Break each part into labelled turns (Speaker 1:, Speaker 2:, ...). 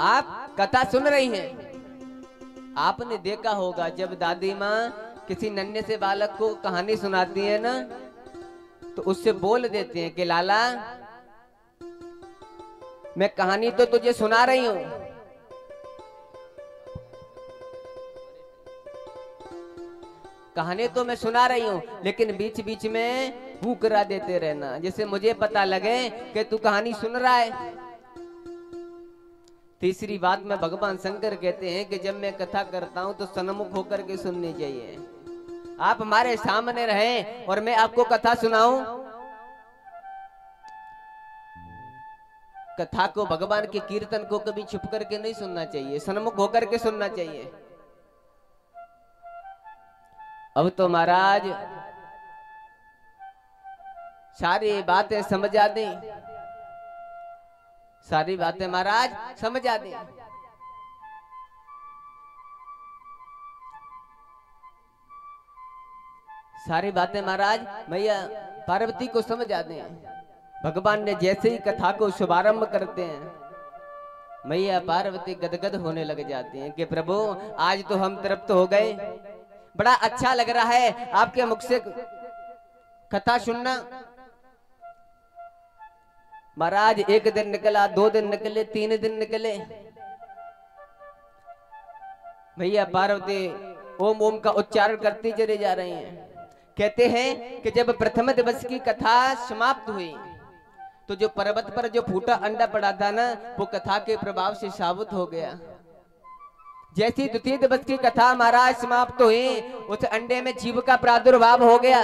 Speaker 1: आप कथा सुन रही हैं। आपने देखा होगा जब दादी माँ किसी नन्हे से बालक को कहानी सुनाती है ना, तो उससे बोल देते हैं कि लाला मैं कहानी तो तुझे सुना रही हूं, कहानी तो मैं सुना रही हूं, लेकिन बीच बीच में भूख करा देते रहना, जिससे मुझे पता लगे कि तू कहानी सुन रहा है। तीसरी बात में भगवान शंकर कहते हैं कि जब मैं कथा करता हूं तो सन्मुख होकर के सुननी चाहिए। आप हमारे सामने रहें और मैं आपको कथा सुनाऊं। कथा को, भगवान के कीर्तन को कभी छुप करके नहीं सुनना चाहिए, सन्मुख होकर के सुनना चाहिए। अब तो महाराज सारी बातें समझा दें, सारी बातें महाराज समझा दें। सारी बातें महाराज मैया पार्वती को समझा दें। भगवान ने जैसे ही कथा को शुभारंभ करते हैं, मैया पार्वती गदगद होने लग जाती हैं कि प्रभु आज तो हम तृप्त हो गए, बड़ा अच्छा लग रहा है आपके मुख से कथा सुनना। महाराज एक दिन निकला, 2 दिन निकले, 3 दिन निकले, भैया पार्वती ओम ओम का उच्चारण करती चले जा रही हैं। कहते हैं कि जब प्रथम दिवस की कथा समाप्त हुई तो जो पर्वत पर जो फूटा अंडा पड़ा था ना, वो कथा के प्रभाव से साबुत हो गया। जैसी द्वितीय दिवस की कथा महाराज समाप्त हुई, उस अंडे में जीव का प्रादुर्भाव हो गया।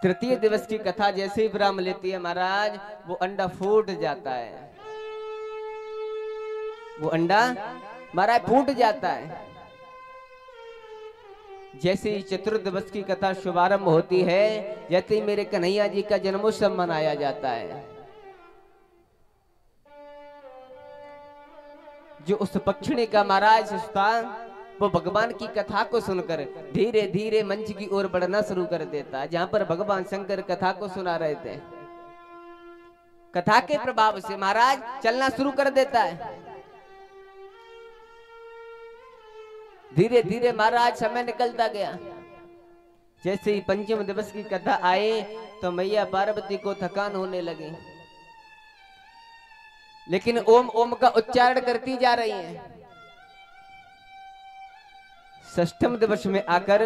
Speaker 1: तृतीय दिवस की कथा जैसे ही विराम लेती है महाराज, वो अंडा फूट जाता है, वो अंडा महाराज फूट जाता है। जैसे ही चतुर्थ दिवस की कथा शुभारंभ होती है, जैसे ही मेरे कन्हैया जी का जन्मोत्सव मनाया जाता है, जो उस पक्षिणी का महाराज सुस्ता वो भगवान की कथा को सुनकर धीरे धीरे मंच की ओर बढ़ना शुरू कर देता है, जहां पर भगवान शंकर कथा को सुना रहे थे। कथा के प्रभाव से महाराज चलना शुरू कर देता है। धीरे धीरे महाराज समय निकलता गया। जैसे ही पंचम दिवस की कथा आए तो मैया पार्वती को थकान होने लगी, लेकिन ओम ओम का उच्चारण करती जा रही हैं। षष्ठम दिवस में आकर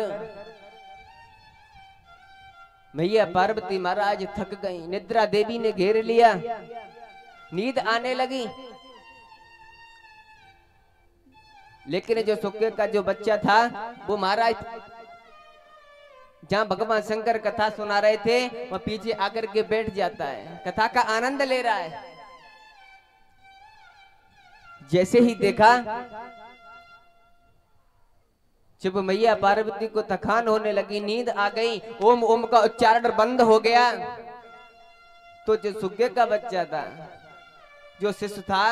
Speaker 1: मैया पार्वती महाराज थक गई, निद्रा देवी ने घेर लिया, नींद आने लगी। लेकिन जो सुक्के का जो बच्चा था वो महाराज जहां भगवान शंकर कथा सुना रहे थे वह पीछे आकर के बैठ जाता है, कथा का आनंद ले रहा है। जैसे ही देखा जब मैया पार्वती को थकान होने लगी, नींद आ गई, ओम ओम का उच्चारण बंद हो गया, तो जो सुग्गे का बच्चा था, जो शिशु था,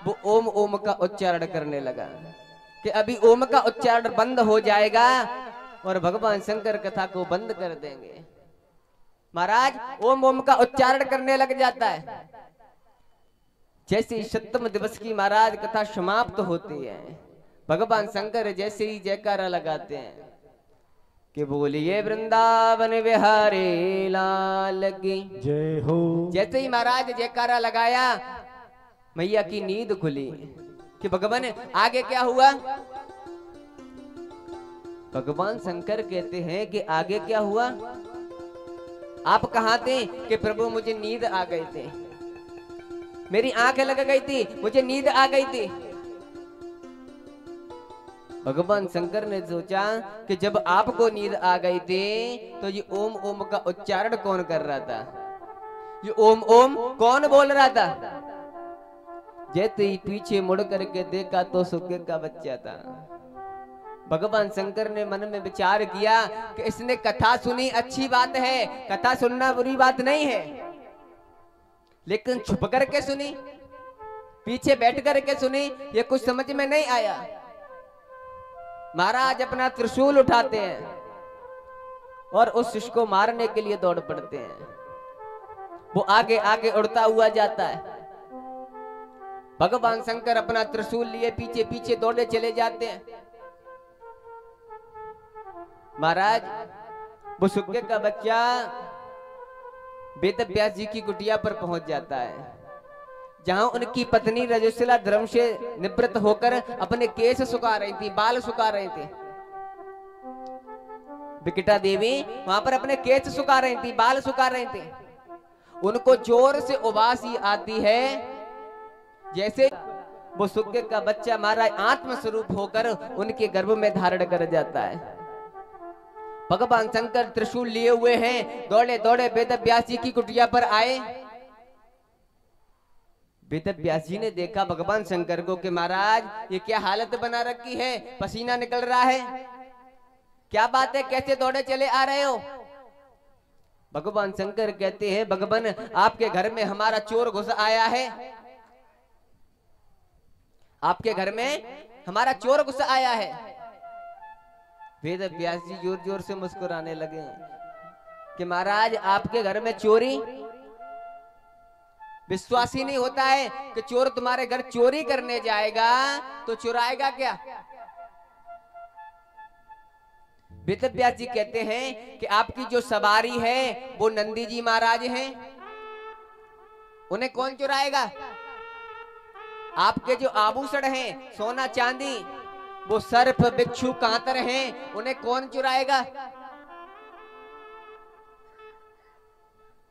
Speaker 1: वो ओम ओम का उच्चारण करने लगा कि अभी ओम का उच्चारण बंद हो जाएगा और भगवान शंकर कथा को बंद कर देंगे। महाराज ओम ओम का उच्चारण करने लग जाता है। जैसे सप्तम दिवस की महाराज कथा समाप्त होती है, भगवान शंकर जैसे ही जयकारा लगाते हैं कि बोलिए वृंदावन विहारी लाल की
Speaker 2: जय हो।
Speaker 1: जैसे ही महाराज जयकारा लगाया, मैया की नींद खुली कि भगवान आगे क्या हुआ। भगवान शंकर कहते हैं कि आगे क्या हुआ। आप कहां थे कि प्रभु मुझे नींद आ गई थी, मेरी आंखें लग गई थी, मुझे नींद आ गई थी। भगवान शंकर ने सोचा कि जब आपको नींद आ गई थी तो ये ओम ओम का उच्चारण कौन कर रहा था, ये ओम ओम कौन बोल रहा था। जैसे ही पीछे मुड़ करके देखा तो सुग्गे का बच्चा था। भगवान शंकर ने मन में विचार किया कि इसने कथा सुनी, अच्छी बात है, कथा सुनना बुरी बात नहीं है, लेकिन छुप करके सुनी, पीछे बैठ करके सुनी, ये कुछ समझ में नहीं आया। महाराज अपना त्रिशूल उठाते हैं और उस शिष्य को मारने के लिए दौड़ पड़ते हैं। वो आगे आगे उड़ता हुआ जाता है। भगवान शंकर अपना त्रिशूल लिए पीछे पीछे दौड़े चले जाते हैं। महाराज वो सुग्गे का बच्चा वेद व्यास जी की कुटिया पर पहुंच जाता है, जहां उनकी पत्नी रजस्वला धर्म से निवृत्त होकर अपने केश सुखा रही थी, बाल सुखा रही थी। विकटा देवी वहां पर अपने केश सुखा रही थी, बाल सुखा रही थी। उनको जोर से उबासी आती है, जैसे वो सुग्गे का बच्चा महाराज आत्म स्वरूप होकर उनके गर्भ में धारण कर जाता है। भगवान शंकर त्रिशूल लिए हुए हैं, दौड़े दौड़े वेद व्यास जी की कुटिया पर आए। वेद व्यास जी ने देखा भगवान शंकर को कि महाराज ये क्या हालत बना रखी है, पसीना निकल रहा है, क्या बात है, कैसे दौड़े चले आ रहे हो? भगवान शंकर कहते हैं भगवान आपके घर में हमारा चोर घुस आया है, आपके घर में हमारा चोर घुस आया है। वेद व्यास जी जोर जोर से मुस्कुराने लगे कि महाराज आपके घर में चोरी? विश्वास ही नहीं होता है कि चोर तुम्हारे घर चोरी करने जाएगा तो चुराएगा क्या? वेद व्यास जी कहते हैं कि आपकी जो सवारी है वो नंदी जी महाराज हैं, उन्हें कौन चुराएगा? आपके जो आभूषण हैं सोना चांदी, वो सर्प बिच्छू कांतर हैं, उन्हें कौन चुराएगा?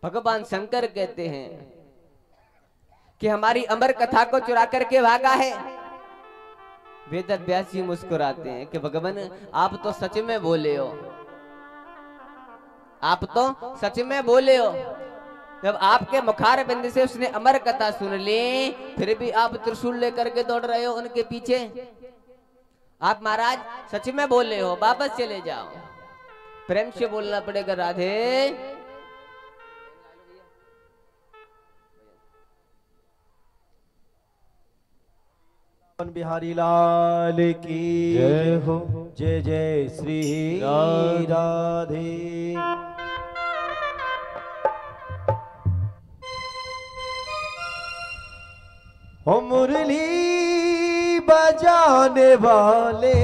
Speaker 1: भगवान शंकर कहते हैं कि हमारी अमर कथा को चुरा करके भागा है। वेद व्यास जी मुस्कुराते हैं कि भगवान आप तो सच में बोले हो, आप तो सच में बोले हो। जब आपके मुखार बिंद से उसने अमर कथा सुन ली, फिर भी आप त्रिशूल लेकर के दौड़ रहे हो उनके पीछे। आप महाराज सच में बोले हो, वापस चले जाओ। प्रेम से बोलना पड़ेगा राधे।
Speaker 2: बिहारी लाल की जय हो, जय जय श्री राधे। हो मुरली बजाने वाले,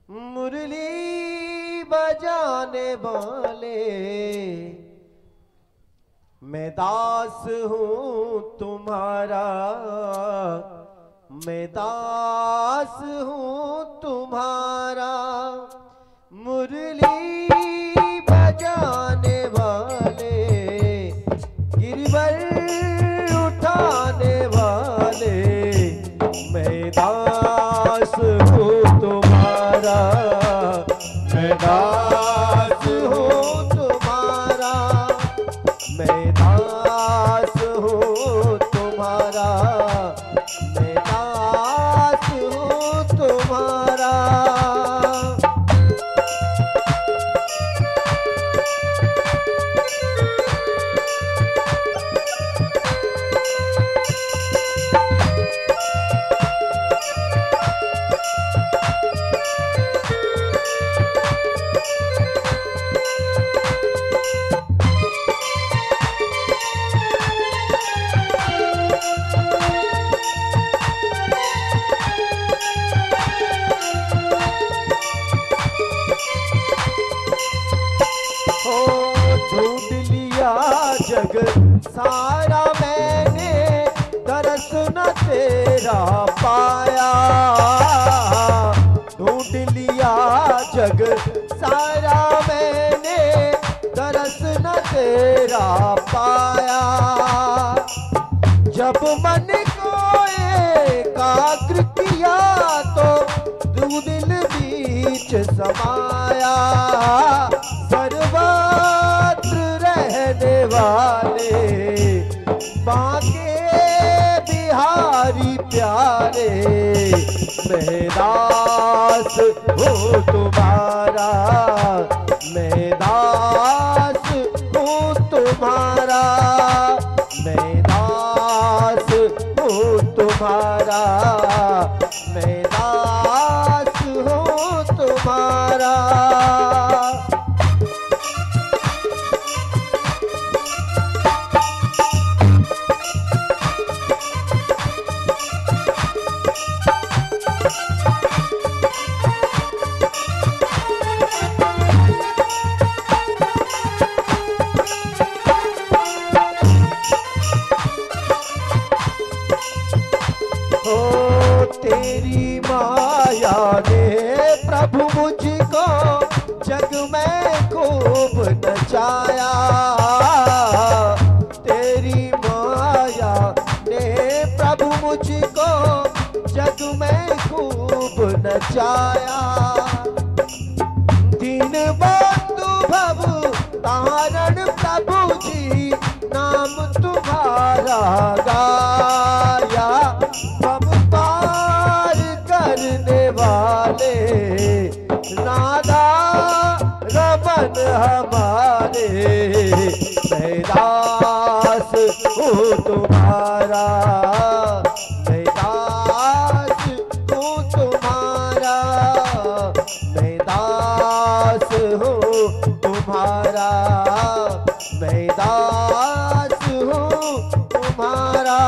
Speaker 2: मुरली बजाने वाले, मैं दास हूँ तुम्हारा, मैं दास हूँ तुम्हारा। मुरली बजाने वाले, गिरवर उठाने वाले, मैं दास हूँ तुम्हारा, मैं दास हूँ तुम्हारा, मैं दास हूँ तुम्हारा, मैं दास हूँ तुम्हारा। जग सारा मैंने दरस न तेरा पाया, ढूंढ लिया जग सारा मैंने दरस न तेरा पाया। जब मन को एकाग्र किया तो तू दिल बीच समाया, सर्वत्र रहने वाले बांके बिहारी प्यारे, मैं दास हूँ तुम्हारा, मैं दास हूँ तुम्हारा, मैं दास हूँ तुम्हारा, मैं दास हूँ तुम्हारा। ओ तेरी माया ने प्रभु मुझको जग में खूब नचाया, तेरी माया ने प्रभु मुझको जग में खूब नचाया। दीन बंधु भव तारण प्रभु जी नाम तुम्हारा गाया, हम पार करने वाले नादा रमन हमारे, मैं दास हूँ तुम्हारा, मैं दास हूँ तुम्हारा, मैं दास हूँ तुम्हारा, मैं दास हूँ तुम्हारा।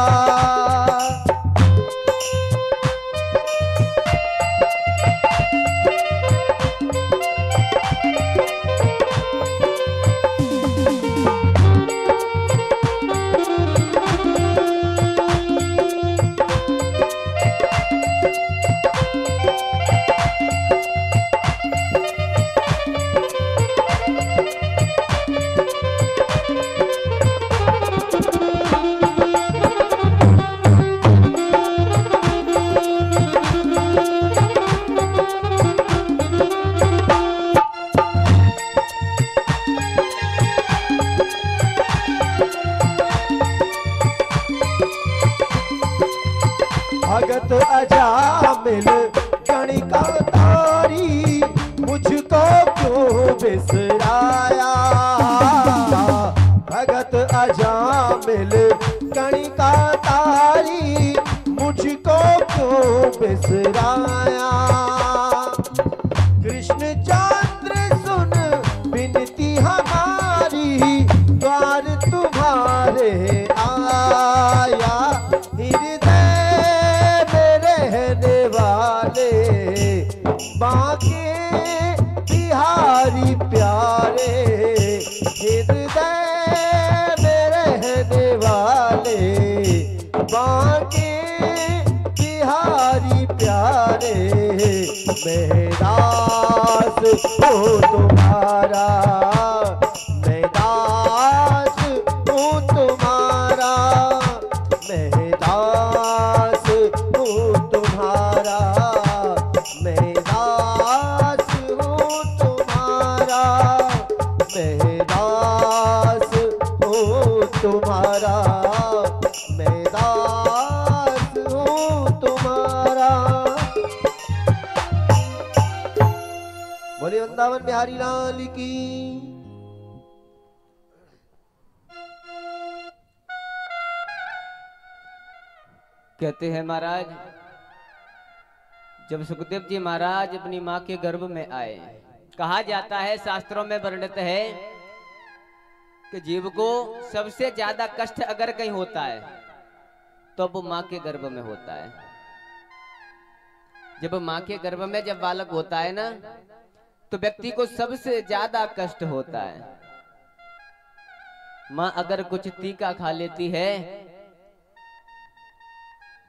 Speaker 2: भगत अजामिल गणिका तारी मुझको क्यों बिसराया, भगत अजामिल गणिका तारी मुझको क्यों बिसराया। कृष्ण चंद्र सुन विनती हमारी द्वार तुम्हारे आया, बाके बिहारी प्यारे, हृदय में रहने वाले बाके बिहारी प्यारे, मैं दास हूँ तुम्हारा, मैं दास हूँ तुम्हारा, मैं दास हूँ तुम्हारा, मैं दास हूँ तुम्हारा, मैं दास हूँ तुम्हारा, मैं दास हूँ तुम्हारा। बोले वृंदावन बिहारी लाल की।
Speaker 1: कहते हैं महाराज, जब सुखदेव जी महाराज अपनी मां के गर्भ में आए, कहा जाता है, शास्त्रों में वर्णित है कि जीव को सबसे ज्यादा कष्ट अगर कहीं होता है तो वो मां के गर्भ में होता है। जब मां के गर्भ में जब बालक होता है ना, तो व्यक्ति को सबसे ज्यादा कष्ट होता है। मां अगर कुछ तीखा खा लेती है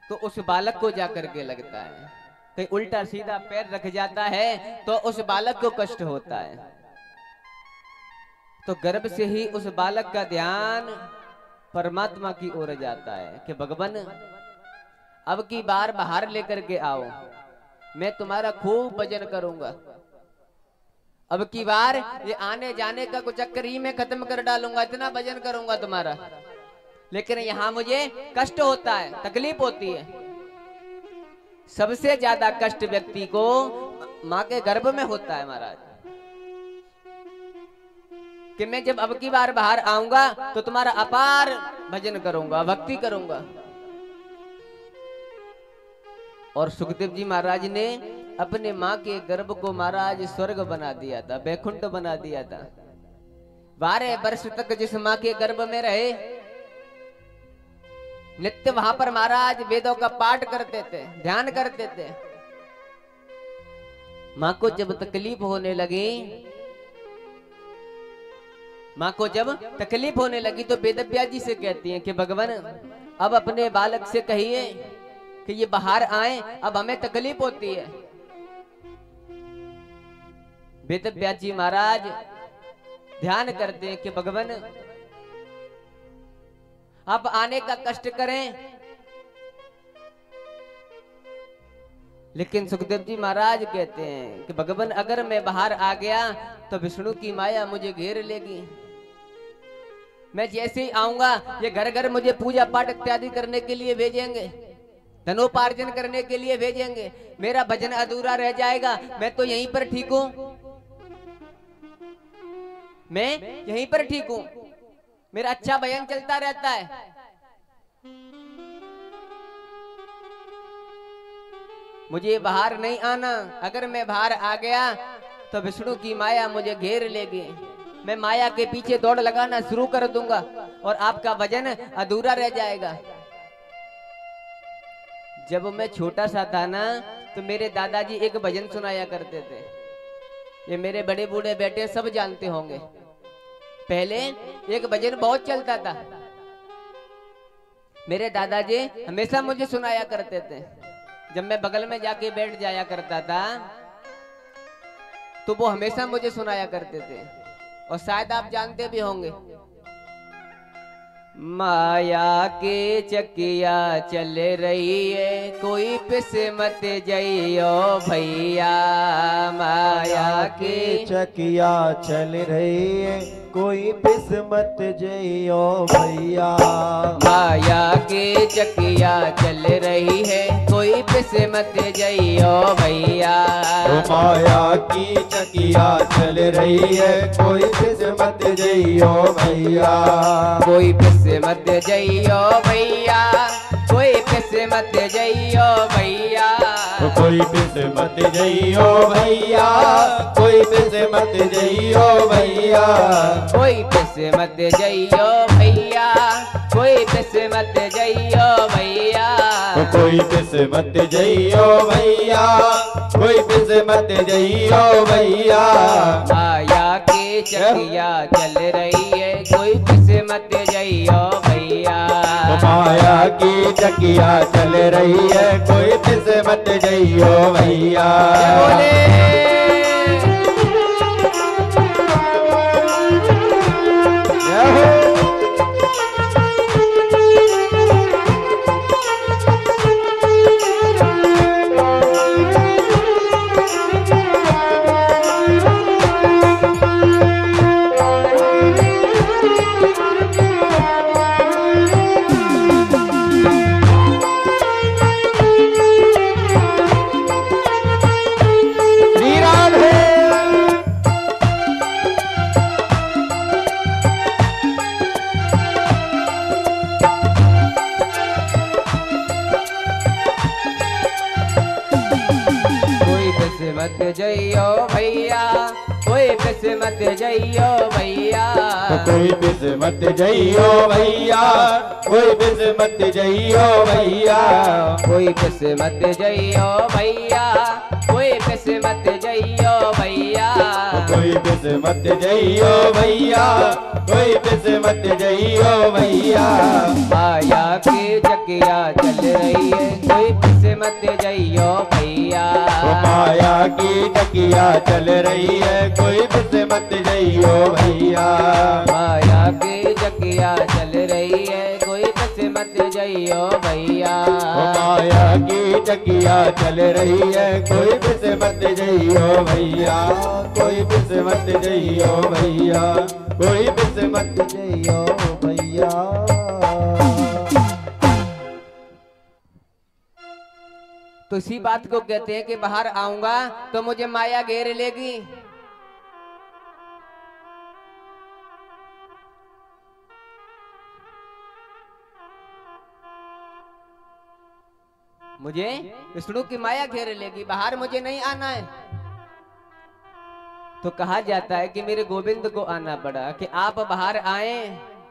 Speaker 1: तो उस बालक को जाकर के लगता है, कहीं उल्टा सीधा पैर रख जाता है तो उस बालक को कष्ट होता है। तो गर्भ से ही उस बालक का ध्यान परमात्मा की ओर जाता है कि भगवान अब की बार बाहर लेकर के आओ, मैं तुम्हारा खूब भजन करूंगा, अब की बार ये आने जाने का कुछ चक्कर ही में खत्म कर डालूंगा, इतना भजन करूंगा तुम्हारा। लेकिन यहां मुझे कष्ट होता है, तकलीफ होती है। सबसे ज्यादा कष्ट व्यक्ति को मां के गर्भ में होता है महाराज, कि मैं जब अब की बार बाहर आऊंगा तो तुम्हारा अपार भजन करूंगा, भक्ति करूंगा। और सुखदेव जी महाराज ने अपने मां के गर्भ को महाराज स्वर्ग बना दिया था, बैकुंठ बना दिया था। 12 वर्ष तक जिस मां के गर्भ में रहे, नित्य वहां पर महाराज वेदों का पाठ करते थे, ध्यान करते थे। मां को जब तकलीफ होने लगी, मां को जब तकलीफ होने लगी तो वेदव्यास जी से कहती हैं कि भगवान अब अपने बालक से कहिए कि ये बाहर आए, अब हमें तकलीफ होती है। वेद व्यास जी महाराज ध्यान करते हैं कि भगवान आप आने का कष्ट करें, लेकिन सुखदेव जी महाराज कहते हैं कि भगवान अगर मैं बाहर आ गया तो विष्णु की माया मुझे घेर लेगी। मैं जैसे ही आऊंगा ये घर घर मुझे पूजा पाठ इत्यादि करने के लिए भेजेंगे, धनोपार्जन करने के लिए भेजेंगे, मेरा भजन अधूरा रह जाएगा। मैं तो यहीं पर ठीक हूं, मैं यहीं पर ठीक हूं, मेरा अच्छा भजन चलता रहता है। मुझे बाहर नहीं आना, अगर मैं बाहर आ गया तो विष्णु की माया मुझे घेर लेगी, मैं माया के पीछे दौड़ लगाना शुरू कर दूंगा और आपका भजन अधूरा रह जाएगा। जब मैं छोटा सा था ना तो मेरे दादाजी एक भजन सुनाया करते थे, ये मेरे बड़े बूढ़े बेटे सब जानते होंगे। पहले एक भजन बहुत चलता था, मेरे दादाजी हमेशा मुझे सुनाया करते थे। जब मैं बगल में जाके बैठ जाया करता था तो वो हमेशा मुझे सुनाया करते थे, और शायद आप जानते भी होंगे। माया के चकिया चल रही है, कोई पिस मत जइयो भैया। माया के
Speaker 2: चकिया चल रही है, कोई पिस मत जइयो भैया।
Speaker 1: माया के चकिया चल रही है, कोई पिस मत जइयो भैया।
Speaker 2: माया की चकिया चल रही है, कोई पिस मत जइयो भैया।
Speaker 1: कोई पिस मत जइयो भैया, कोई पिस मत जइयो भैया।
Speaker 2: कोई पिस मत जइयो भैया, कोई पिस मत जइयो भैया।
Speaker 1: कोई पिस मत जइयो भैया, कोई पिस मत जइयो भैया।
Speaker 2: कोई पिस मत जइयो भैया, कोई पिस मत जइयो भैया।
Speaker 1: माया की चकिया चल रही है, कोई पिस मत जइयो भैया।
Speaker 2: माया की चकिया चल रही है, कोई पिस मत जइयो भैया।
Speaker 1: मत जइयो भैया, कोई पिस मत जइयो भैया।
Speaker 2: कोई पिस मत जइयो भैया, कोई पिस मत जइयो भैया।
Speaker 1: कोई पिस मत जइयो भैया, कोई पिस मत जइयो भैया।
Speaker 2: कोई पिस मत जइयो भैया, कोई पिस मत जइयो भैया।
Speaker 1: माया की चकिया चल रही है, कोई पिस मत जइयो भैया।
Speaker 2: माया की चकिया चल रही है, कोई पिस मत जइयो भैया।
Speaker 1: माया की चकिया चल रही है, कोई पिस मत जइयो भैया।
Speaker 2: माया की चकिया चल रही है, कोई पिस मत जइयो भैया। कोई पिस मत जइयो भैया, कोई पिस मत जइयो भैया।
Speaker 1: तो इसी बात को कहते हैं कि बाहर आऊंगा तो मुझे माया घेर लेगी। मुझे विष्णु की माया घेर लेगी, बाहर मुझे नहीं आना है। तो कहा जाता है कि मेरे गोविंद को आना पड़ा कि आप बाहर आए,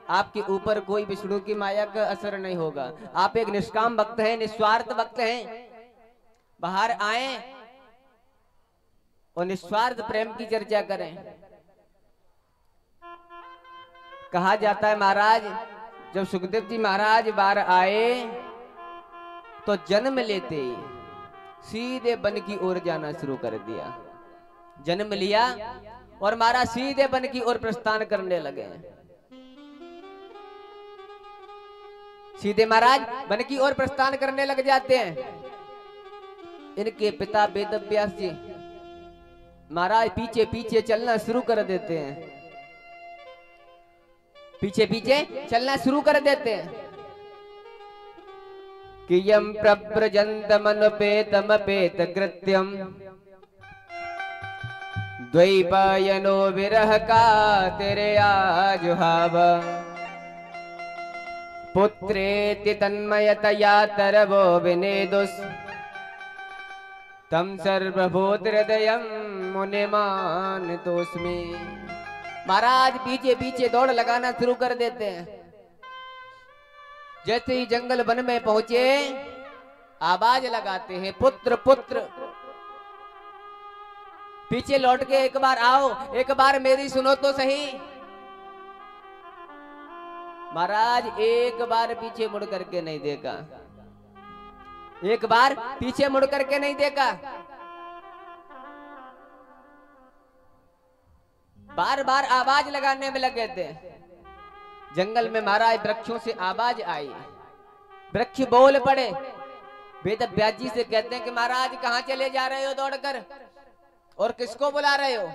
Speaker 1: आपके ऊपर कोई विष्णु की माया का असर नहीं होगा। आप एक निष्काम भक्त हैं, निस्वार्थ भक्त हैं। बाहर आए और निस्वार्थ प्रेम की चर्चा करें। कहा जाता है महाराज, जब सुखदेव जी महाराज बाहर आए तो जन्म लेते ही सीधे वन की ओर जाना शुरू कर दिया। जन्म लिया और महाराज सीधे वन की ओर प्रस्थान करने लगे। सीधे महाराज वन की ओर प्रस्थान करने लग जाते हैं। इनके पिता वेदव्यास जी महाराज पीछे पीछे चलना शुरू कर देते हैं। पीछे पीछे चलना शुरू कर देते हैं कि यम प्रव्रजन्तमनुपेतमपेत कृत्यम द्वैपायनो विरह का तेरे आजुहाव पुत्रेति तन्मयतया तरवो विनेदुस् तम सर्वभूत हृदयम मुनिमानतोस्मि। महाराज पीछे पीछे दौड़ लगाना शुरू कर देते हैं। जैसे ही जंगल वन में पहुंचे आवाज लगाते हैं, पुत्र पुत्र। पीछे लौट के एक बार आओ, एक बार मेरी सुनो तो सही। महाराज एक बार पीछे मुड़ करके नहीं देखा, एक बार पीछे मुड़ करके नहीं देखा। बार बार आवाज लगाने में लगे थे। जंगल में महाराज वृक्षों से आवाज आई, वृक्ष बोल पड़े। वेदव्यास जी से कहते हैं कि महाराज कहां चले जा रहे हो दौड़कर, और किसको बुला रहे हो?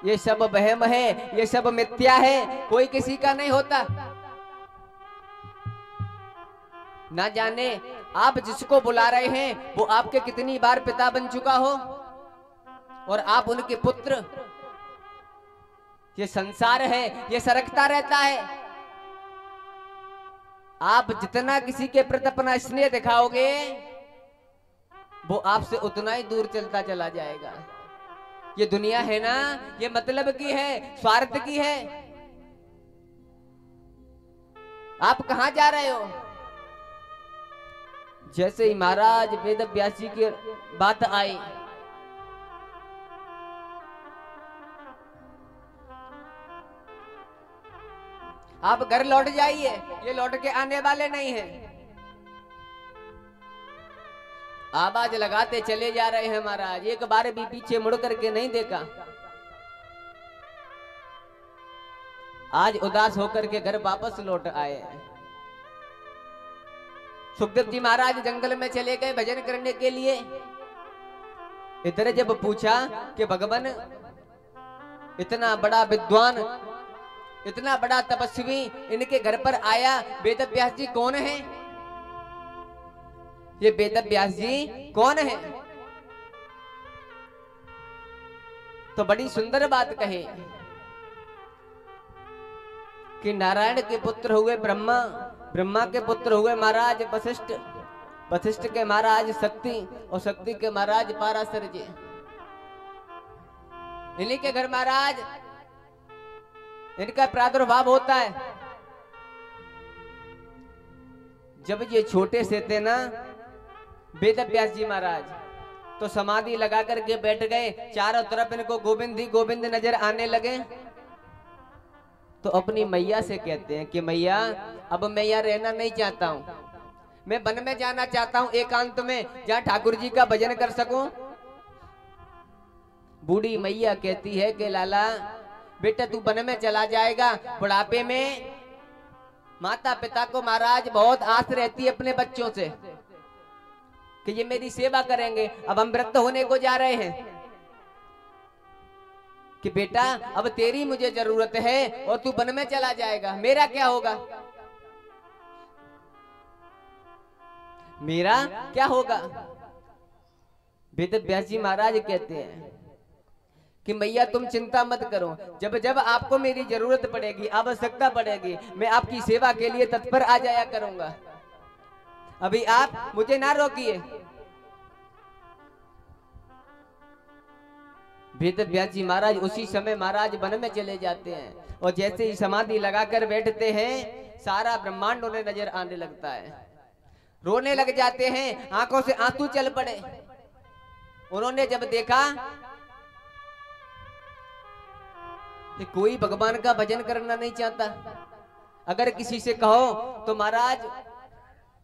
Speaker 1: ये सब वहम है, ये सब मिथ्या है, कोई किसी का नहीं होता। ना जाने आप जिसको बुला रहे हैं वो आपके कितनी बार पिता बन चुका हो और आप उनके पुत्र। ये संसार है, ये सरकता रहता है। आप जितना किसी के प्रति अपना स्नेह दिखाओगे वो आपसे उतना ही दूर चलता चला जाएगा। ये दुनिया है ना, ये मतलब की है, स्वार्थ की है। आप कहां जा रहे हो? जैसे ही महाराज वेदव्यास जी की बात आई, आप घर लौट जाइए, ये लौट के आने वाले नहीं हैं। आवाज लगाते चले जा रहे हैं महाराज, एक बार भी पीछे मुड़ करके नहीं देखा। आज उदास होकर के घर वापस लौट आए। सुखदेव जी महाराज जंगल में चले गए भजन करने के लिए। इधर जब पूछा कि भगवान इतना बड़ा विद्वान, इतना बड़ा तपस्वी इनके घर पर आया, वेदव्यास जी कौन है? ये वेदव्यास जी कौन है? तो बड़ी सुंदर बात कहे कि नारायण के पुत्र हुए ब्रह्मा, ब्रह्मा के पुत्र हुए महाराज वशिष्ठ, वशिष्ठ के महाराज शक्ति, और शक्ति के महाराज पाराशर जी। इन्हीं के घर महाराज इनका प्रादुर्भाव होता है। जब ये छोटे से थे ना वेदव्यास जी महाराज, तो समाधि लगा करके बैठ गए। चारों तरफ इनको गोविंद ही गोविंद नजर आने लगे। तो अपनी मैया से कहते हैं कि मैया अब मैं यहाँ रहना नहीं चाहता हूँ, मैं वन में जाना चाहता हूँ एकांत में, जहाँ ठाकुर जी का भजन कर सकूं। बूढ़ी मैया कहती है कि लाला बेटा तू वन में चला जाएगा, बुढ़ापे में माता पिता को महाराज बहुत आस रहती है अपने बच्चों से कि ये मेरी सेवा करेंगे। अब हम वृद्ध होने को जा रहे हैं कि बेटा अब तेरी मुझे जरूरत है और तू वन में चला जाएगा, मेरा क्या होगा? मेरा क्या होगा? वेदव्यास जी महाराज कहते हैं कि मैया तुम चिंता मत करो, जब जब आपको मेरी जरूरत पड़ेगी, आवश्यकता पड़ेगी, मैं आपकी सेवा के लिए तत्पर आ जाया करूंगा। अभी आप मुझे ना रोकिए। वेदव्यास जी महाराज उसी समय महाराज वन में चले जाते हैं, और जैसे ही समाधि लगाकर बैठते हैं सारा ब्रह्मांड उन्हें नजर आने लगता है। रोने लग जाते हैं, आंखों से आंसू चल पड़े। उन्होंने जब देखा कि कोई भगवान का भजन करना नहीं चाहता, अगर किसी से कहो तो महाराज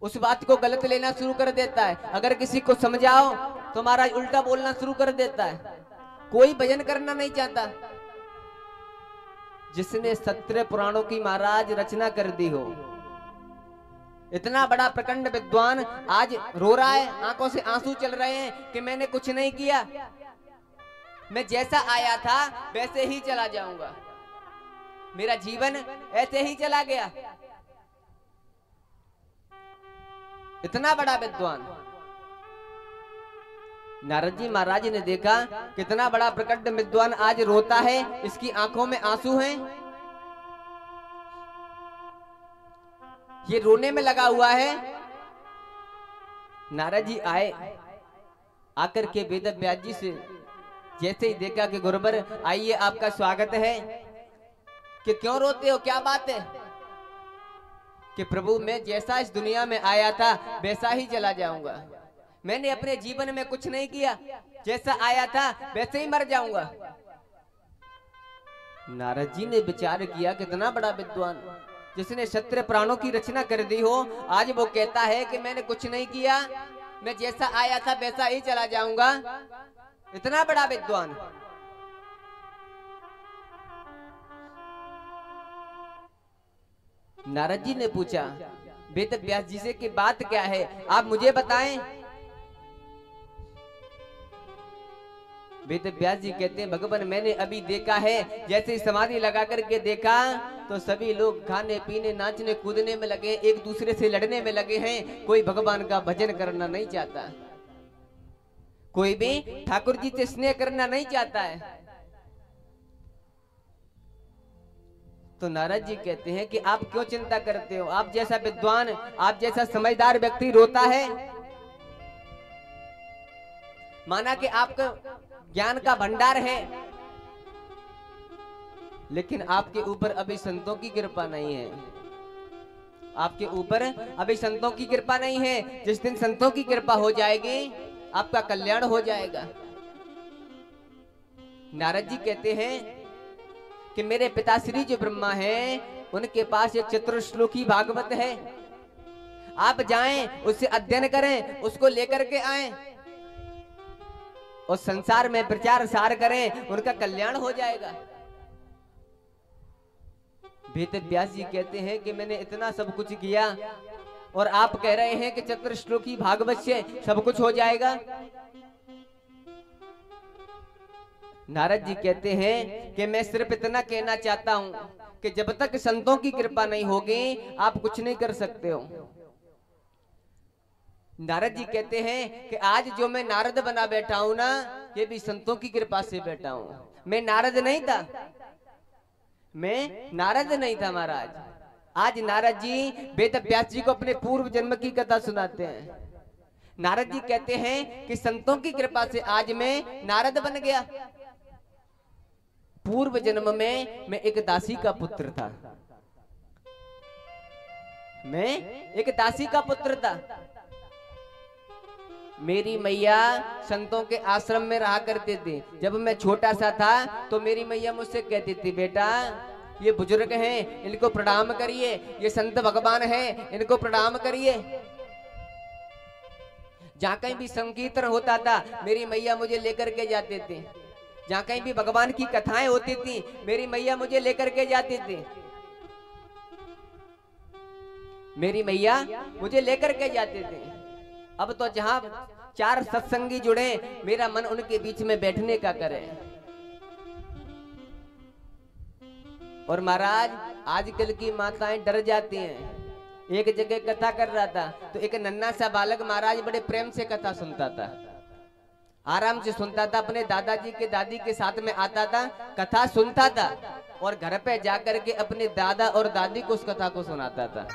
Speaker 1: उस बात को गलत लेना शुरू कर देता है। अगर किसी को समझाओ तो महाराज उल्टा बोलना शुरू कर देता है। कोई भजन करना नहीं चाहता। जिसने 17 पुराणों की महाराज रचना कर दी हो, इतना बड़ा प्रचंड विद्वान आज रो रहा है, आंखों से आंसू चल रहे हैं कि मैंने कुछ नहीं किया, मैं जैसा आया था वैसे ही चला जाऊंगा, मेरा जीवन ऐसे ही चला गया। इतना बड़ा विद्वान नारद जी महाराज ने देखा कितना बड़ा प्रकट विद्वान आज रोता है, इसकी आंखों में आंसू हैं, ये रोने में लगा हुआ है। नारद जी आए, आकर के वेद व्यास जी से जैसे ही देखा कि गुरुवर आइए आपका स्वागत है, कि क्यों रोते हो, क्या बात है? कि प्रभु मैं जैसा इस दुनिया में आया था वैसा ही चला जाऊंगा, मैंने अपने जीवन में कुछ नहीं किया, जैसा आया था वैसे ही मर जाऊंगा। नारद जी ने विचार किया कितना बड़ा विद्वान, जिसने 17 पुराणों की रचना कर दी हो, आज वो कहता है कि मैंने कुछ नहीं किया, मैं जैसा आया था वैसा ही चला जाऊंगा। इतना बड़ा विद्वान। नारद जी ने पूछा वेद व्यास जी से कि बात क्या है, आप मुझे बताएं। वेद व्यास जी कहते हैं भगवान मैंने अभी देखा है, जैसे समाधि लगा करके देखा तो सभी लोग खाने पीने नाचने कूदने में लगे, एक दूसरे से लड़ने में लगे हैं, कोई भगवान का भजन करना नहीं चाहता, कोई भी ठाकुर जी से स्नेह करना नहीं चाहता है। तो नारद जी कहते हैं कि आप क्यों चिंता करते हो, आप जैसा विद्वान, आप जैसा समझदार व्यक्ति रोता है, माना कि आपका ज्ञान का भंडार है, लेकिन आपके ऊपर अभी संतों की कृपा नहीं है, आपके ऊपर अभी संतों की कृपा नहीं है। जिस दिन संतों की कृपा हो जाएगी आपका कल्याण हो जाएगा। नारद जी कहते हैं कि मेरे पिताश्री जो ब्रह्मा हैं उनके पास एक चतुर्श्लोकी भागवत है, आप जाएं उससे अध्ययन करें, उसको लेकर के आएं और संसार में प्रचार सार करें, उनका कल्याण हो जाएगा। वेद व्यास जी कहते हैं कि मैंने इतना सब कुछ किया और आप कह रहे हैं कि चतुर्श्लोकी भागवत से सब कुछ हो जाएगा। नारद जी कहते हैं कि मैं सिर्फ इतना कहना चाहता हूं कि जब तक संतों की कृपा नहीं होगी आप कुछ नहीं कर सकते हो। नारद जी कहते हैं कि आज जो मैं नारद बना बैठा हूं ना, ये भी संतों की कृपा से बैठा हूं, मैं नारद नहीं था, मैं नारद नहीं था महाराज। आज नारद जी वेद व्यास जी को अपने पूर्व जन्म की कथा सुनाते हैं। नारद जी कहते हैं कि संतों की कृपा से आज मैं नारद बन गया। पूर्व जन्म में मैं एक दासी का पुत्र था, मैं एक दासी का पुत्र था। मेरी मैया संतों के आश्रम में रहा करते थे। जब मैं छोटा सा था तो मेरी मैया मुझसे कहती थी बेटा ये बुजुर्ग हैं इनको प्रणाम करिए, ये संत भगवान हैं इनको प्रणाम करिए। जहाँ कहीं भी संकीर्तन होता था मेरी मैया मुझे लेकर के जाते थे, जहाँ कहीं भी भगवान की कथाएं होती थी मेरी मैया मुझे लेकर के जाती थी, मेरी मैया मुझे लेकर के जाते थे। अब तो जहाँ 4 सत्संगी जुड़े मेरा मन उनके बीच में बैठने का करे। और महाराज आजकल की माताएं डर जाती हैं। एक जगह कथा कर रहा था तो एक नन्हा सा बालक महाराज बड़े प्रेम से कथा सुनता था, आराम से सुनता था, अपने दादाजी के दादी के साथ में आता था, कथा सुनता था और घर पे जाकर के अपने दादा और दादी को उस कथा को सुनाता था।